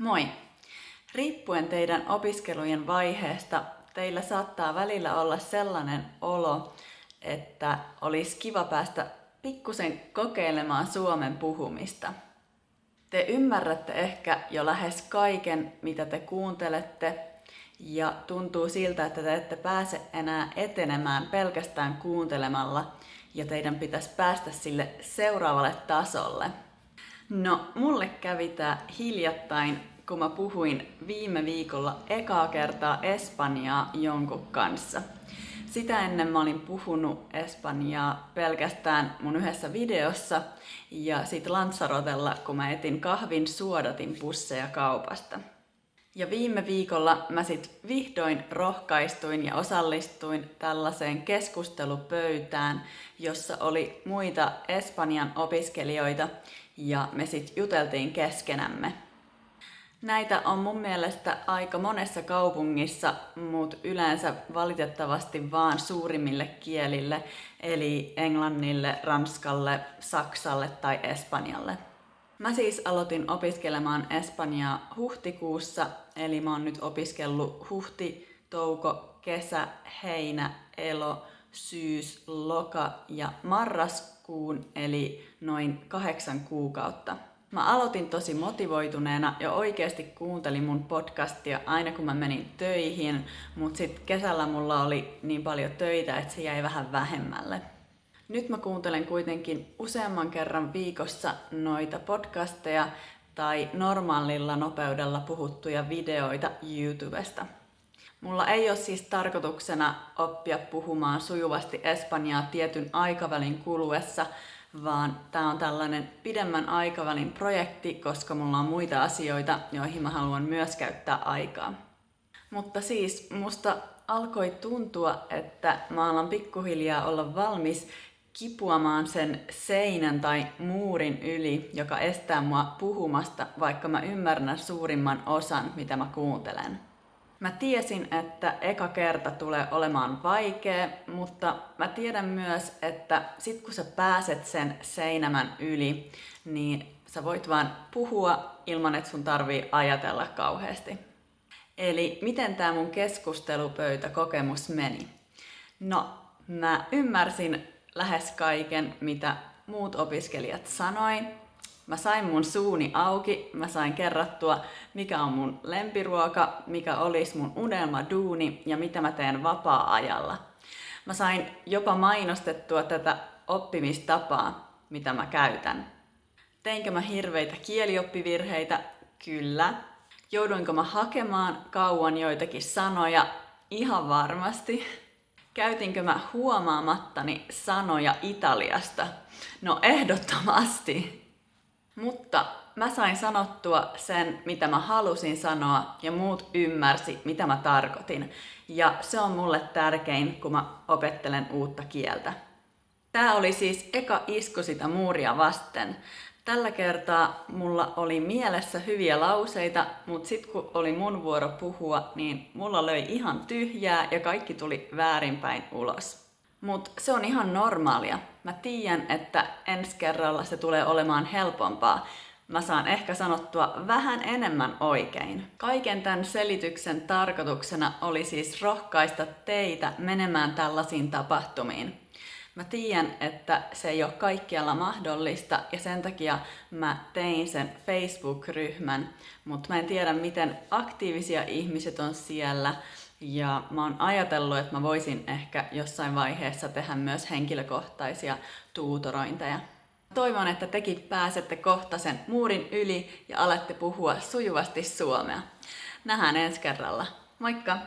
Moi! Riippuen teidän opiskelujen vaiheesta, teillä saattaa välillä olla sellainen olo, että olisi kiva päästä pikkusen kokeilemaan suomen puhumista. Te ymmärrätte ehkä jo lähes kaiken, mitä te kuuntelette, ja tuntuu siltä, että te ette pääse enää etenemään pelkästään kuuntelemalla, ja teidän pitäisi päästä sille seuraavalle tasolle. No, mulle kävi tää hiljattain, kun mä puhuin viime viikolla ekaa kertaa espanjaa jonkun kanssa. Sitä ennen mä olin puhunut espanjaa pelkästään mun yhdessä videossa ja sit Lanzarotella, kun mä etin kahvin suodatinpusseja kaupasta. Ja viime viikolla mä sit vihdoin rohkaistuin ja osallistuin tällaiseen keskustelupöytään, jossa oli muita Espanjan opiskelijoita ja me sit juteltiin keskenämme. Näitä on mun mielestä aika monessa kaupungissa, mutta yleensä valitettavasti vaan suurimmille kielille, eli englannille, ranskalle, saksalle tai espanjalle. Mä siis aloitin opiskelemaan espanjaa huhtikuussa, eli mä oon nyt opiskellut huhti, touko, kesä, heinä, elo, syys, loka ja marraskuun, eli noin 8 kuukautta. Mä aloitin tosi motivoituneena ja oikeasti kuuntelin mun podcastia aina kun mä menin töihin, mutta sitten kesällä mulla oli niin paljon töitä, että se jäi vähän vähemmälle. Nyt mä kuuntelen kuitenkin useamman kerran viikossa noita podcasteja tai normaalilla nopeudella puhuttuja videoita YouTubesta. Mulla ei ole siis tarkoituksena oppia puhumaan sujuvasti espanjaa tietyn aikavälin kuluessa, vaan tää on tällainen pidemmän aikavälin projekti, koska mulla on muita asioita, joihin mä haluan myös käyttää aikaa. Mutta siis musta alkoi tuntua, että mä alan pikkuhiljaa olla valmis kipuamaan sen seinän tai muurin yli, joka estää mua puhumasta, vaikka mä ymmärrän suurimman osan, mitä mä kuuntelen. Mä tiesin, että eka kerta tulee olemaan vaikea, mutta mä tiedän myös, että sit kun sä pääset sen seinämän yli, niin sä voit vaan puhua ilman, että sun tarvii ajatella kauheasti. Eli miten tää mun keskustelupöytäkokemus meni? No, mä ymmärsin lähes kaiken, mitä muut opiskelijat sanoi. Mä sain mun suuni auki, mä sain kerrattua, mikä on mun lempiruoka, mikä olisi mun unelmaduuni ja mitä mä teen vapaa-ajalla. Mä sain jopa mainostettua tätä oppimistapaa, mitä mä käytän. Teinkö mä hirveitä kielioppivirheitä? Kyllä. Jouduinko mä hakemaan kauan joitakin sanoja? Ihan varmasti. Käytinkö mä huomaamattani sanoja Italiasta? No ehdottomasti. Mutta mä sain sanottua sen, mitä mä halusin sanoa, ja muut ymmärsi, mitä mä tarkoitin. Ja se on mulle tärkein, kun mä opettelen uutta kieltä. Tää oli siis eka isku sitä muuria vasten. Tällä kertaa mulla oli mielessä hyviä lauseita, mutta sit kun oli mun vuoro puhua, niin mulla löi ihan tyhjää ja kaikki tuli väärinpäin ulos. Mut se on ihan normaalia. Mä tiedän, että ensi kerralla se tulee olemaan helpompaa. Mä saan ehkä sanottua vähän enemmän oikein. Kaiken tämän selityksen tarkoituksena oli siis rohkaista teitä menemään tällaisiin tapahtumiin. Mä tiedän, että se ei ole kaikkialla mahdollista ja sen takia mä tein sen Facebook-ryhmän, mutta mä en tiedä miten aktiivisia ihmiset on siellä ja mä oon ajatellut, että mä voisin ehkä jossain vaiheessa tehdä myös henkilökohtaisia tuutorointeja. Toivon, että tekin pääsette kohta sen muurin yli ja alatte puhua sujuvasti suomea. Nähdään ensi kerralla. Moikka!